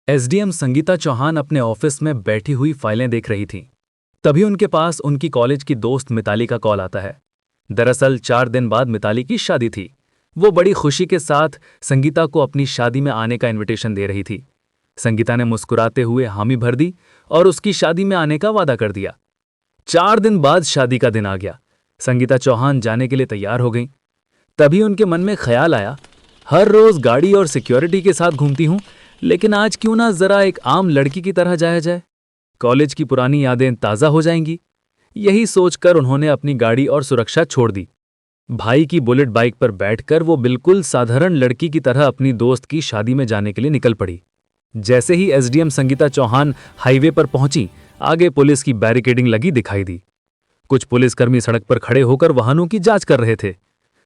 SDM Sangeeta Chauhan अपने office में बैठी हुई फाइलें देख रही थीं। तभी उनके पास उनकी कॉलेज की दोस्त मिताली का कॉल आता है। दरअसल 4 दिन बाद मिताली की शादी थी। वो बड़ी खुशी के साथ संगीता को अपनी शादी में आने का इनविटेशन दे रही थी। संगीता ने मुस्कुराते हुए हामी भर दी और उसकी शादी में आने का वादा कर दिया। 4 दिन बाद शादी का दिन आ गया। संगीता चौहान जाने के लिए तैयार हो गई। तभी उनके मन में ख्याल आया, हर रोज गाड़ी और सिक्योरिटी के साथ घूमती हूं, लेकिन आज क्यों ना जरा एक आम लड़की की तरह जाया जाए। कॉलेज की पुरानी यादें ताज़ा हो जाएंगी। यही सोचकर उन्होंने अपनी गाड़ी और सुरक्षा छोड़ दी। भाई की बुलेट बाइक पर बैठकर वो बिल्कुल साधारण लड़की की तरह अपनी दोस्त की शादी में जाने के लिए निकल पड़ी। जैसे ही एसडीएम संगीता चौहान हाईवे पर पहुंची, आगे पुलिस की बैरिकेडिंग लगी दिखाई दी। कुछ पुलिसकर्मी सड़क पर खड़े होकर वाहनों की जांच कर रहे थे।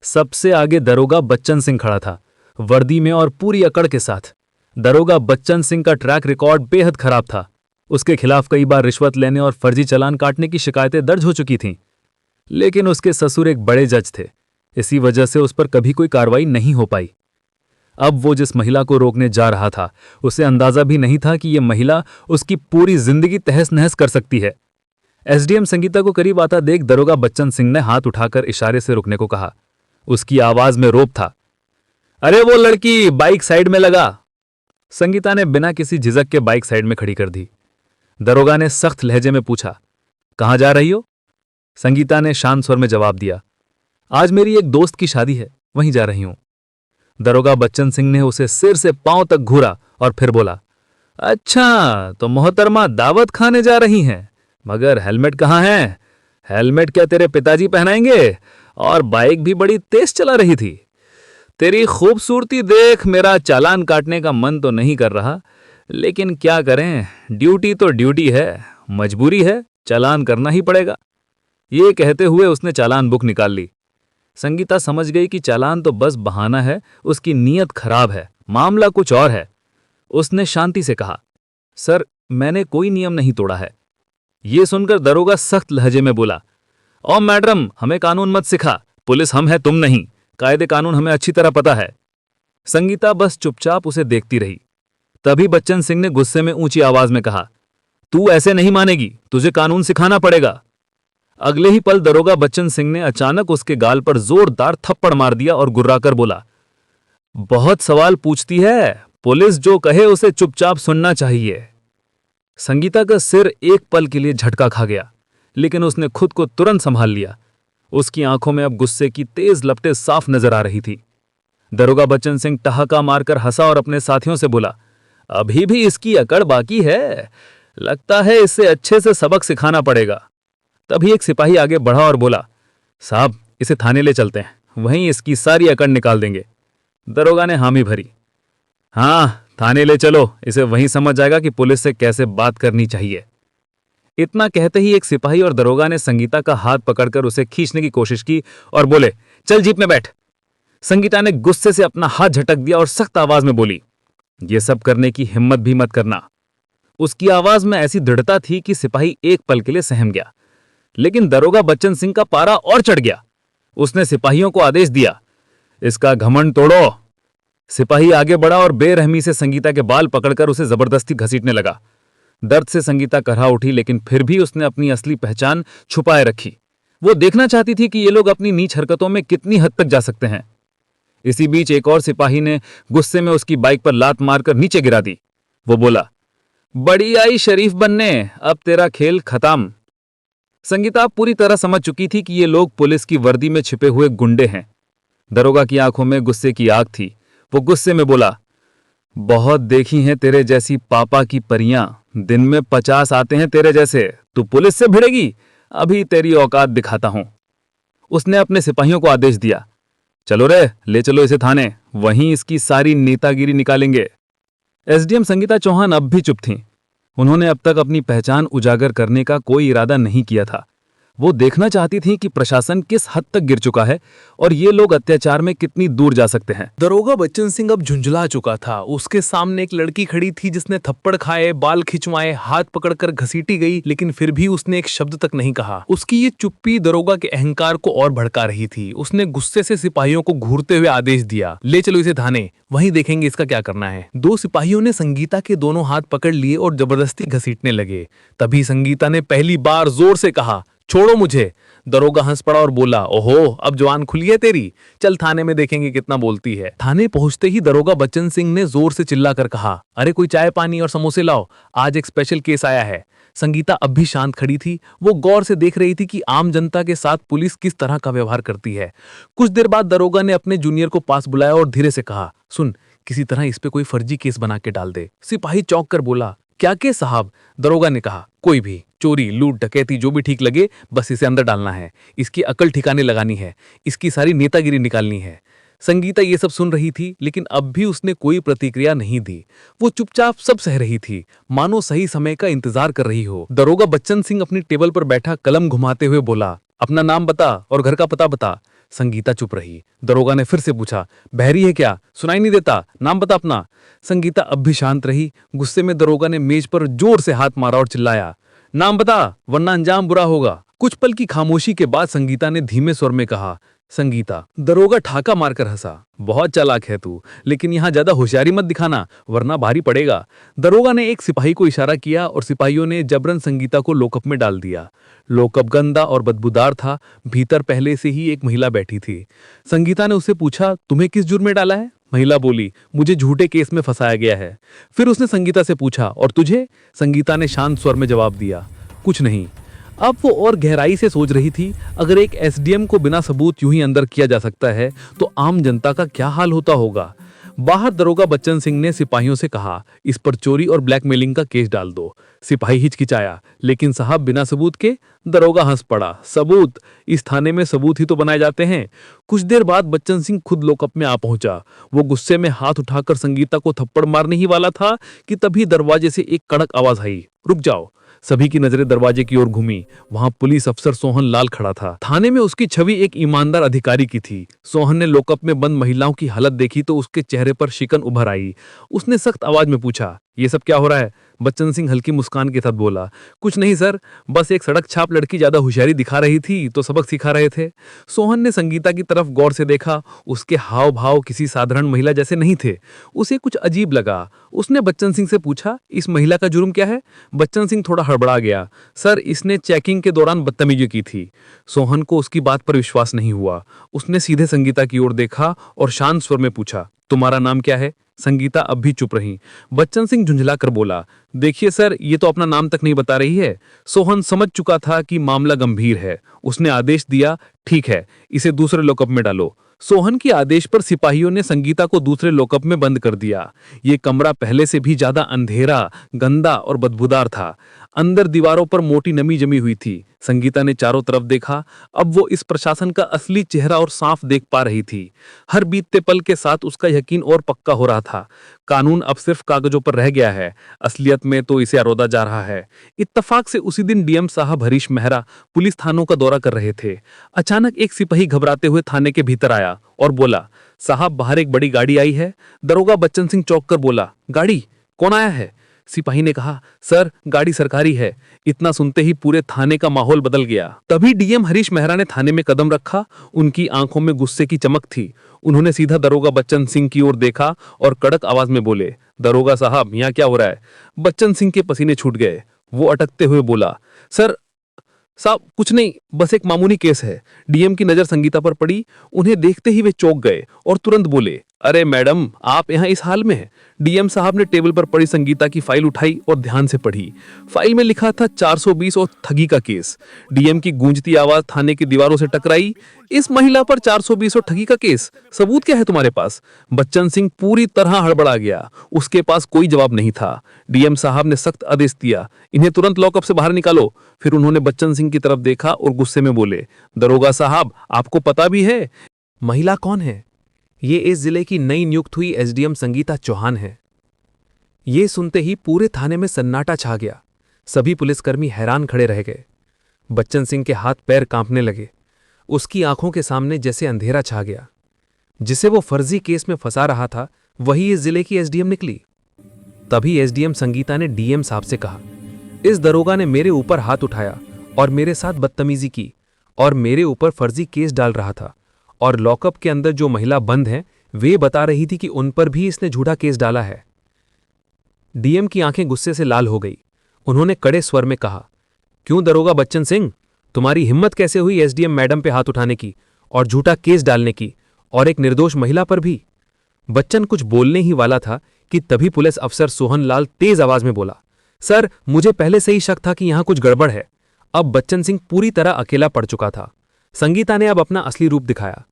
सबसे आगे दरोगा बच्चन सिंह खड़ा था, वर्दी में और पूरी अकड़ के साथ। दरोगा बच्चन सिंह का ट्रैक रिकॉर्ड बेहद खराब था। उसके खिलाफ कई बार रिश्वत लेने और फर्जी चालान काटने की शिकायतें दर्ज हो चुकी थीं। लेकिन उसके ससुर एक बड़े जज थे, इसी वजह से उस पर कभी कोई कार्रवाई नहीं हो पाई। अब वो जिस महिला को रोकने जा रहा था, उसे अंदाजा भी नहीं था कि ये महिला उसकी पूरी जिंदगी तहस नहस कर सकती है। एसडीएम संगीता को करीब आता देख दरोगा बच्चन सिंह ने हाथ उठाकर इशारे से रुकने को कहा। उसकी आवाज में रौब था। अरे वो लड़की, बाइक साइड में लगा। संगीता ने बिना किसी झिझक के बाइक साइड में खड़ी कर दी। दरोगा ने सख्त लहजे में पूछा, कहां जा रही हो? संगीता ने शांत स्वर में जवाब दिया, आज मेरी एक दोस्त की शादी है, वहीं जा रही हूं। दरोगा बच्चन सिंह ने उसे सिर से पांव तक घूरा और फिर बोला, अच्छा तो मोहतरमा दावत खाने जा रही हैं, मगर हेलमेट कहां है? हेलमेट क्या तेरे पिताजी पहनाएंगे? और बाइक भी बड़ी तेज चला रही थी। तेरी खूबसूरती देख मेरा चालान काटने का मन तो नहीं कर रहा, लेकिन क्या करें, ड्यूटी तो ड्यूटी है, मजबूरी है, चालान करना ही पड़ेगा। ये कहते हुए उसने चालान बुक निकाल ली। संगीता समझ गई कि चालान तो बस बहाना है, उसकी नीयत खराब है, मामला कुछ और है। उसने शांति से कहा, सर मैंने कोई नियम नहीं तोड़ा है। ये सुनकर दरोगा सख्त लहजे में बोला, ओ मैडम, हमें कानून मत सिखा, पुलिस हम है तुम नहीं, कायदे कानून हमें अच्छी तरह पता है। संगीता बस चुपचाप उसे देखती रही। तभी बच्चन सिंह ने गुस्से में ऊंची आवाज में कहा, तू ऐसे नहीं मानेगी, तुझे कानून सिखाना पड़ेगा। अगले ही पल दरोगा बच्चन सिंह ने अचानक उसके गाल पर जोरदार थप्पड़ मार दिया और गुर्राकर बोला, बहुत सवाल पूछती है, पुलिस जो कहे उसे चुपचाप सुनना चाहिए। संगीता का सिर एक पल के लिए झटका खा गया, लेकिन उसने खुद को तुरंत संभाल लिया। उसकी आंखों में अब गुस्से की तेज लपटें साफ नजर आ रही थी। दरोगा बच्चन सिंह ठहाका मारकर हंसा और अपने साथियों से बोला, अभी भी इसकी अकड़ बाकी है, लगता है इसे अच्छे से सबक सिखाना पड़ेगा। तभी एक सिपाही आगे बढ़ा और बोला, साहब इसे थाने ले चलते हैं, वहीं इसकी सारी अकड़ निकाल देंगे। दरोगा ने हामी भरी, हाँ थाने ले चलो, इसे वहीं समझ जाएगा कि पुलिस से कैसे बात करनी चाहिए। इतना कहते ही एक सिपाही और दरोगा ने संगीता का हाथ पकड़कर उसे खींचने की कोशिश की और बोले, चल जीप में बैठ। संगीता ने गुस्से से अपना हाथ झटक दिया और सख्त आवाज में बोली, यह सब करने की हिम्मत भी मत करना। उसकी आवाज में ऐसी दृढ़ता थी कि सिपाही एक पल के लिए सहम गया, लेकिन दरोगा बच्चन सिंह का पारा और चढ़ गया। उसने सिपाहियों को आदेश दिया, इसका घमंड तोड़ो। सिपाही आगे बढ़ा और बेरहमी से संगीता के बाल पकड़कर उसे जबरदस्ती घसीटने लगा। दर्द से संगीता करहा उठी, लेकिन फिर भी उसने अपनी असली पहचान छुपाए रखी। वो देखना चाहती थी कि ये लोग अपनी नीच हरकतों में कितनी हद तक जा सकते हैं। इसी बीच एक और सिपाही ने गुस्से में उसकी बाइक पर लात मारकर नीचे गिरा दी। वो बोला, बड़ी आई शरीफ बनने, अब तेरा खेल खत्म। संगीता पूरी तरह समझ चुकी थी कि ये लोग पुलिस की वर्दी में छिपे हुए गुंडे हैं। दरोगा की आंखों में गुस्से की आग थी। वो गुस्से में बोला, बहुत देखी हैं तेरे जैसी पापा की परियां, दिन में 50 आते हैं तेरे जैसे, तू पुलिस से भिड़ेगी, अभी तेरी औकात दिखाता हूं। उसने अपने सिपाहियों को आदेश दिया, चलो रे, ले चलो इसे थाने, वहीं इसकी सारी नेतागिरी निकालेंगे। एसडीएम संगीता चौहान अब भी चुप थीं। उन्होंने अब तक अपनी पहचान उजागर करने का कोई इरादा नहीं किया था। वो देखना चाहती थीं कि प्रशासन किस हद तक गिर चुका है और ये लोग अत्याचार में कितनी दूर जा सकते हैं। दरोगा बच्चन सिंह अब झुंझला चुका था। उसके सामने एक लड़की खड़ी थी जिसने थप्पड़ खाए, बाल खिंचवाए, हाथ पकड़कर घसीटी गई, लेकिन फिर भी उसने एक शब्द तक नहीं कहा। उसकी ये चुप्पी दरोगा के अहंकार को और भड़का रही थी। उसने गुस्से से सिपाहियों को घूरते हुए आदेश दिया, ले चलो इसे थाने, वहीं देखेंगे इसका क्या करना है। दो सिपाहियों ने संगीता के दोनों हाथ पकड़ लिए और जबरदस्ती घसीटने लगे। तभी संगीता ने पहली बार जोर से कहा, छोड़ो मुझे। दरोगा हंस पड़ा और बोला, ओहो, अब जवान खुली है तेरी, चल थाने में देखेंगे कितना बोलती है। थाने पहुंचते ही दरोगा बच्चन सिंह ने जोर से चिल्लाकर कहा, अरे कोई चाय पानी और समोसे लाओ, आज एक स्पेशल केस आया है। संगीता अब भी शांत खड़ी थी। वो गौर से देख रही थी कि आम जनता के साथ पुलिस किस तरह का व्यवहार करती है। कुछ देर बाद दरोगा ने अपने जूनियर को पास बुलाया और धीरे से कहा, सुन, किसी तरह इस पे कोई फर्जी केस बना के डाल दे। सिपाही चौंक कर बोला, क्या केस साहब? दरोगा ने कहा, कोई भी, चोरी, लूट, डकैती, जो भी ठीक लगे, बस इसे अंदर डालना है। इसकी अकल ठिकाने लगानी है, इसकी सारी नेतागिरी निकालनी है। संगीता ये सब सुन रही थी, लेकिन अब भी उसने कोई प्रतिक्रिया नहीं दी। वो चुपचाप सब सह रही थी, मानो सही समय का इंतजार कर रही हो। दरोगा बच्चन सिंह अपनी टेबल पर बैठा कलम घुमाते हुए बोला, अपना नाम बता और घर का पता बता। संगीता चुप रही। दरोगा ने फिर से पूछा, बहरी है क्या, सुनाई नहीं देता, नाम बता अपना। संगीता अब भी शांत रही। गुस्से में दरोगा ने मेज पर जोर से हाथ मारा और चिल्लाया, नाम बता वरना अंजाम बुरा होगा। कुछ पल की खामोशी के बाद संगीता ने धीमे स्वर में कहा, संगीता। दरोगा ठाका मारकर हंसा, बहुत चालाक है तू, लेकिन यहाँ ज्यादा होशियारी मत दिखाना वरना भारी पड़ेगा। दरोगा ने एक सिपाही को इशारा किया और सिपाहियों ने जबरन संगीता को लॉकअप में डाल दिया। लॉकअप गंदा और बदबूदार था। भीतर पहले से ही एक महिला बैठी थी। संगीता ने उससे पूछा, तुम्हें किस जुर्म में डाला है? महिला बोली, मुझे झूठे केस में फंसाया गया है। फिर उसने संगीता से पूछा, और तुझे? संगीता ने शांत स्वर में जवाब दिया, कुछ नहीं। अब वो और गहराई से सोच रही थी, अगर एक एसडीएम को बिना सबूत यूं ही अंदर किया जा सकता है तो आम जनता का क्या हाल होता होगा। बाहर दरोगा बच्चन सिंह ने सिपाहियों से कहा, इस पर चोरी और ब्लैकमेलिंग का केस डाल दो। सिपाही हिचकिचाया, लेकिन साहब बिना सबूत के? दरोगा हंस पड़ा, सबूत? इस थाने में सबूत ही तो बनाए जाते हैं। कुछ देर बाद बच्चन सिंह खुद लॉकअप में आ पहुंचा। वो गुस्से में हाथ उठाकर संगीता को थप्पड़ मारने ही वाला था कि तभी दरवाजे से एक कड़क आवाज आई, रुक जाओ। सभी की नजरें दरवाजे की ओर घूमी। वहां पुलिस अफसर सोहन लाल खड़ा था। थाने में उसकी छवि एक ईमानदार अधिकारी की थी। सोहन ने लॉकअप में बंद महिलाओं की हालत देखी तो उसके चेहरे पर शिकन उभर आई। उसने सख्त आवाज में पूछा, ये सब क्या हो रहा है? बच्चन सिंह हल्की मुस्कान के साथ बोला, कुछ नहीं सर, बस एक सड़क छाप लड़की ज्यादा होशियारी दिखा रही थी तो सबक सिखा रहे थे। सोहन ने संगीता की तरफ गौर से देखा। उसके हाव भाव किसी साधारण महिला जैसे नहीं थे। उसे कुछ अजीब लगा। उसने बच्चन सिंह से पूछा, इस महिला का जुर्म क्या है? बच्चन सिंह थोड़ा हड़बड़ा गया, सर इसने चेकिंग के दौरान बदतमीजी की थी। सोहन को उसकी बात पर विश्वास नहीं हुआ। उसने सीधे संगीता की ओर देखा और शांत स्वर में पूछा, तुम्हारा नाम क्या है? संगीता अब भी चुप रही। बच्चन सिंह झुंझला कर बोला, देखिए सर, ये तो अपना नाम तक नहीं बता रही है। सोहन समझ चुका था कि मामला गंभीर है। उसने आदेश दिया, ठीक है, इसे दूसरे लॉकअप में डालो। सोहन के आदेश पर सिपाहियों ने संगीता को दूसरे लॉकअप में बंद कर दिया। ये कमरा पहले से भी ज्यादा अंधेरा, गंदा और बदबूदार था। अंदर दीवारों पर मोटी नमी जमी हुई थी। संगीता ने चारों तरफ देखा। अब वो इस प्रशासन का असली चेहरा और साफ देख पा रही थी। हर बीतते पल के साथ उसका यकीन और पक्का हो रहा था। कानून अब सिर्फ कागजों पर रह गया है, असलियत में तो इसे अरोदा जा रहा है। इत्तफाक से उसी दिन डीएम साहब हरीश मेहरा पुलिस थानों का दौरा कर रहे थे। अचानक एक सिपाही घबराते हुए थाने के भीतर आया और बोला, साहब बाहर एक बड़ी गाड़ी आई है। दरोगा बच्चन सिंह चौंक कर बोला, गाड़ी? कौन आया है? सिपाही ने कहा, सर गाड़ी सरकारी है। इतना सुनते ही पूरे थाने का माहौल बदल गया। तभी डीएम हरीश मेहरा ने थाने में कदम रखा। उनकी आंखों में गुस्से की चमक थी। उन्होंने सीधा दरोगा बच्चन सिंह की ओर देखा और कड़क आवाज में बोले, दरोगा साहब यहाँ क्या हो रहा है? बच्चन सिंह के पसीने छूट गए। वो अटकते हुए बोला, सर साहब कुछ नहीं, बस एक मामूली केस है। डीएम की नजर संगीता पर पड़ी। उन्हें देखते ही वे चौंक गए और तुरंत बोले, अरे मैडम, आप यहाँ इस हाल में हैं? डीएम साहब ने टेबल पर पड़ी संगीता की फाइल उठाई और ध्यान से पढ़ी। फाइल में लिखा था 420 और ठगी का केस। डीएम की गूंजती आवाज थाने की दीवारों से टकराई, इस महिला पर 420 और ठगी का केस? सबूत क्या है तुम्हारे पास? बच्चन सिंह पूरी तरह हड़बड़ा गया। उसके पास कोई जवाब नहीं था। डीएम साहब ने सख्त आदेश दिया, इन्हें तुरंत लॉकअप से बाहर निकालो। फिर उन्होंने बच्चन सिंह की तरफ देखा और गुस्से में बोले, दरोगा साहब आपको पता भी है महिला कौन है? ये इस जिले की नई नियुक्त हुई एसडीएम संगीता चौहान है। ये सुनते ही पूरे थाने में सन्नाटा छा गया। सभी पुलिसकर्मी हैरान खड़े रह गए। बच्चन सिंह के हाथ पैर कांपने लगे। उसकी आंखों के सामने जैसे अंधेरा छा गया। जिसे वो फर्जी केस में फंसा रहा था वही इस जिले की एसडीएम निकली। तभी एसडीएम संगीता ने डीएम साहब से कहा, इस दरोगा ने मेरे ऊपर हाथ उठाया और मेरे साथ बदतमीजी की और मेरे ऊपर फर्जी केस डाल रहा था, और लॉकअप के अंदर जो महिला बंद हैं वे बता रही थी कि उन पर भी इसने झूठा केस डाला है। डीएम की आंखें गुस्से से लाल हो गई। उन्होंने कड़े स्वर में कहा, क्यों दरोगा बच्चन सिंह, तुम्हारी हिम्मत कैसे हुई एसडीएम मैडम पे हाथ उठाने की और झूठा केस डालने की, और एक निर्दोष महिला पर भी। बच्चन कुछ बोलने ही वाला था कि तभी पुलिस अफसर सोहन लाल तेज आवाज में बोला, सर मुझे पहले से ही शक था कि यहां कुछ गड़बड़ है। अब बच्चन सिंह पूरी तरह अकेला पड़ चुका था। संगीता ने अब अपना असली रूप दिखाया।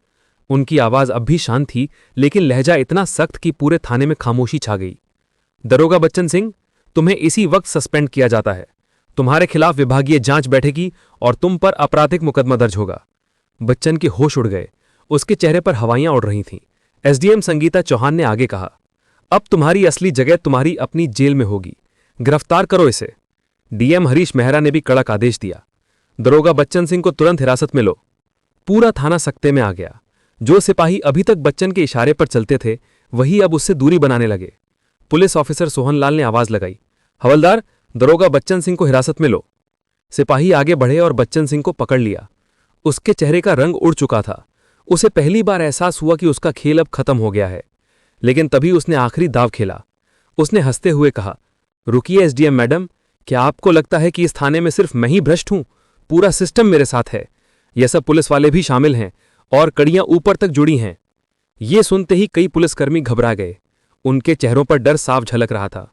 उनकी आवाज अब भी शांत थी, लेकिन लहजा इतना सख्त कि पूरे थाने में खामोशी छा गई। दरोगा बच्चन सिंह, तुम्हें इसी वक्त सस्पेंड किया जाता है। तुम्हारे खिलाफ विभागीय जांच बैठेगी और तुम पर आपराधिक मुकदमा दर्ज होगा। बच्चन के होश उड़ गए। उसके चेहरे पर हवाइयां उड़ रही थीं। एसडीएम संगीता चौहान ने आगे कहा, अब तुम्हारी असली जगह तुम्हारी अपनी जेल में होगी। गिरफ्तार करो इसे। डीएम हरीश मेहरा ने भी कड़क आदेश दिया, दरोगा बच्चन सिंह को तुरंत हिरासत में लो। पूरा थाना सकते में आ गया। जो सिपाही अभी तक बच्चन के इशारे पर चलते थे वही अब उससे दूरी बनाने लगे। पुलिस ऑफिसर सोहनलाल ने आवाज लगाई, हवलदार, दरोगा बच्चन सिंह को हिरासत में लो। सिपाही आगे बढ़े और बच्चन सिंह को पकड़ लिया। उसके चेहरे का रंग उड़ चुका था। उसे पहली बार एहसास हुआ कि उसका खेल अब खत्म हो गया है। लेकिन तभी उसने आखिरी दाव खेला। उसने हंसते हुए कहा, रुकिए एसडीएम मैडम, क्या आपको लगता है कि इस थाने में सिर्फ मैं ही भ्रष्ट हूं? पूरा सिस्टम मेरे साथ है। यह सब पुलिस वाले भी शामिल हैं और कड़ियां ऊपर तक जुड़ी हैं। ये सुनते ही कई पुलिसकर्मी घबरा गए। उनके चेहरों पर डर साफ झलक रहा था।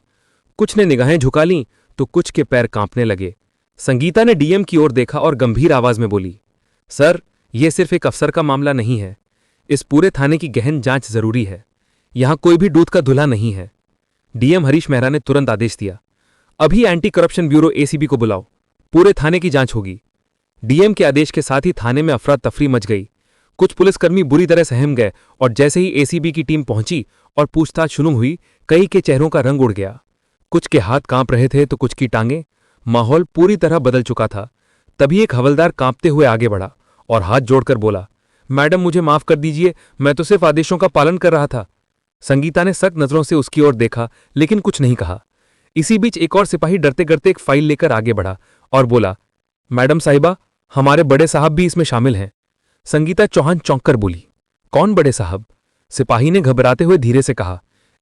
कुछ ने निगाहें झुका लीं तो कुछ के पैर कांपने लगे। संगीता ने डीएम की ओर देखा और गंभीर आवाज में बोली, सर, यह सिर्फ एक अफसर का मामला नहीं है। इस पूरे थाने की गहन जांच जरूरी है। यहां कोई भी दूध का धुला नहीं है। डीएम हरीश मेहरा ने तुरंत आदेश दिया, अभी एंटी करप्शन ब्यूरो एसीबी को बुलाओ। पूरे थाने की जांच होगी। डीएम के आदेश के साथ ही थाने में अफरा तफरी मच गई। कुछ पुलिसकर्मी बुरी तरह सहम गए और जैसे ही एसीबी की टीम पहुंची और पूछताछ शुरू हुई, कई के चेहरों का रंग उड़ गया। कुछ के हाथ कांप रहे थे तो कुछ की टांगें। माहौल पूरी तरह बदल चुका था। तभी एक हवलदार कांपते हुए आगे बढ़ा और हाथ जोड़कर बोला, मैडम मुझे माफ कर दीजिए, मैं तो सिर्फ आदेशों का पालन कर रहा था। संगीता ने सख्त नजरों से उसकी ओर देखा लेकिन कुछ नहीं कहा। इसी बीच एक और सिपाही डरते डरते एक फाइल लेकर आगे बढ़ा और बोला, मैडम साहिबा, हमारे बड़े साहब भी इसमें शामिल हैं। संगीता चौहान चौंक कर बोली, कौन बड़े साहब? सिपाही ने घबराते हुए धीरे से कहा,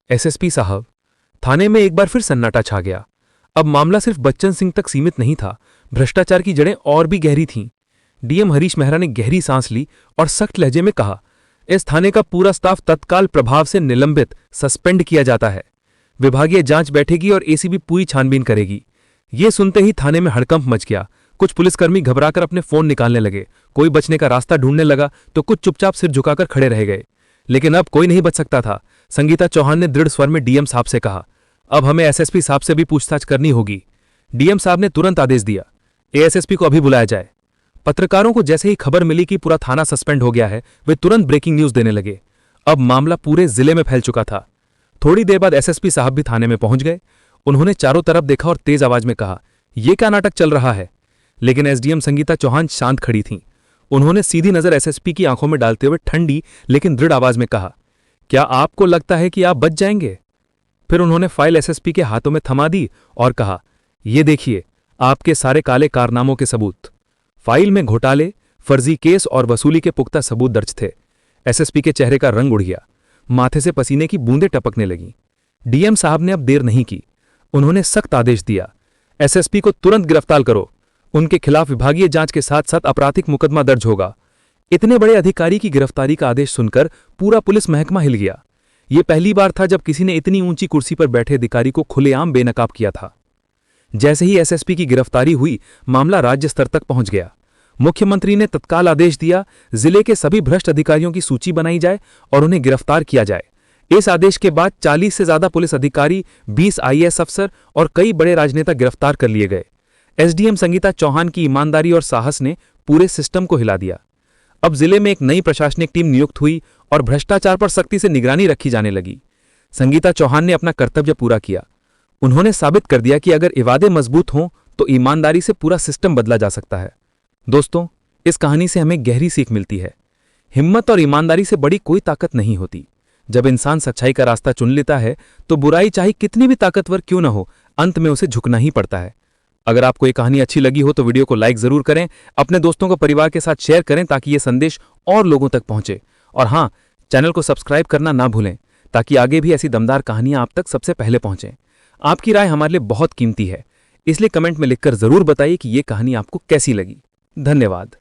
एसएसपी साहब। थाने में एक बार फिर सन्नाटा छा गया। अब मामला सिर्फ बच्चन सिंह तक सीमित नहीं था। भ्रष्टाचार की जड़ें और भी गहरी थीं। डीएम हरीश मेहरा ने गहरी सांस ली और सख्त लहजे में कहा, इस थाने का पूरा स्टाफ तत्काल प्रभाव से निलंबित, सस्पेंड किया जाता है। विभागीय जांच बैठेगी और एसीबी पूरी छानबीन करेगी। ये सुनते ही थाने में हड़कंप मच गया। कुछ पुलिसकर्मी घबराकर अपने फोन निकालने लगे। कोई बचने का रास्ता ढूंढने लगा तो कुछ चुपचाप सिर झुकाकर खड़े रह गए। लेकिन अब कोई नहीं बच सकता था। संगीता चौहान ने दृढ़ स्वर में डीएम साहब से कहा, अब हमें एसएसपी साहब से भी पूछताछ करनी होगी। डीएम साहब ने तुरंत आदेश दिया, एएसएसपी को अभी बुलाया जाए। पत्रकारों को जैसे ही खबर मिली कि पूरा थाना सस्पेंड हो गया है, वे तुरंत ब्रेकिंग न्यूज देने लगे। अब मामला पूरे जिले में फैल चुका था। थोड़ी देर बाद एसएसपी साहब भी थाने में पहुंच गए। उन्होंने चारों तरफ देखा और तेज आवाज में कहा, यह क्या नाटक चल रहा है? लेकिन एसडीएम संगीता चौहान शांत खड़ी थीं। उन्होंने सीधी नजर एसएसपी की आंखों में डालते हुए ठंडी लेकिन दृढ़ आवाज में कहा, क्या आपको लगता है कि आप बच जाएंगे? फिर उन्होंने फाइल एसएसपी के हाथों में थमा दी और कहा, यह देखिए, आपके सारे काले कारनामों के सबूत। फाइल में घोटाले, फर्जी केस और वसूली के पुख्ता सबूत दर्ज थे। एसएसपी के चेहरे का रंग उड़ गया। माथे से पसीने की बूंदें टपकने लगीं। डीएम साहब ने अब देर नहीं की। उन्होंने सख्त आदेश दिया, एसएसपी को तुरंत गिरफ्तार करो। उनके खिलाफ विभागीय जांच के साथ साथ आपराधिक मुकदमा दर्ज होगा। इतने बड़े अधिकारी की गिरफ्तारी का आदेश सुनकर पूरा पुलिस महकमा हिल गया। यह पहली बार था जब किसी ने इतनी ऊंची कुर्सी पर बैठे अधिकारी को खुलेआम बेनकाब किया था। जैसे ही एसएसपी की गिरफ्तारी हुई, मामला राज्य स्तर तक पहुंच गया। मुख्यमंत्री ने तत्काल आदेश दिया, जिले के सभी भ्रष्ट अधिकारियों की सूची बनाई जाए और उन्हें गिरफ्तार किया जाए। इस आदेश के बाद 40 से ज्यादा पुलिस अधिकारी, 20 आईएएस अफसर और कई बड़े राजनेता गिरफ्तार कर लिए गए। एसडीएम संगीता चौहान की ईमानदारी और साहस ने पूरे सिस्टम को हिला दिया। अब जिले में एक नई प्रशासनिक टीम नियुक्त हुई और भ्रष्टाचार पर सख्ती से निगरानी रखी जाने लगी। संगीता चौहान ने अपना कर्तव्य पूरा किया। उन्होंने साबित कर दिया कि अगर इरादे मजबूत हों तो ईमानदारी से पूरा सिस्टम बदला जा सकता है। दोस्तों, इस कहानी से हमें गहरी सीख मिलती है। हिम्मत और ईमानदारी से बड़ी कोई ताकत नहीं होती। जब इंसान सच्चाई का रास्ता चुन लेता है तो बुराई चाहे कितनी भी ताकतवर क्यों न हो, अंत में उसे झुकना ही पड़ता है। अगर आपको ये कहानी अच्छी लगी हो तो वीडियो को लाइक जरूर करें, अपने दोस्तों को परिवार के साथ शेयर करें ताकि ये संदेश और लोगों तक पहुंचे। और हाँ, चैनल को सब्सक्राइब करना ना भूलें ताकि आगे भी ऐसी दमदार कहानियां आप तक सबसे पहले पहुंचें। आपकी राय हमारे लिए बहुत कीमती है, इसलिए कमेंट में लिखकर जरूर बताइए कि ये कहानी आपको कैसी लगी। धन्यवाद।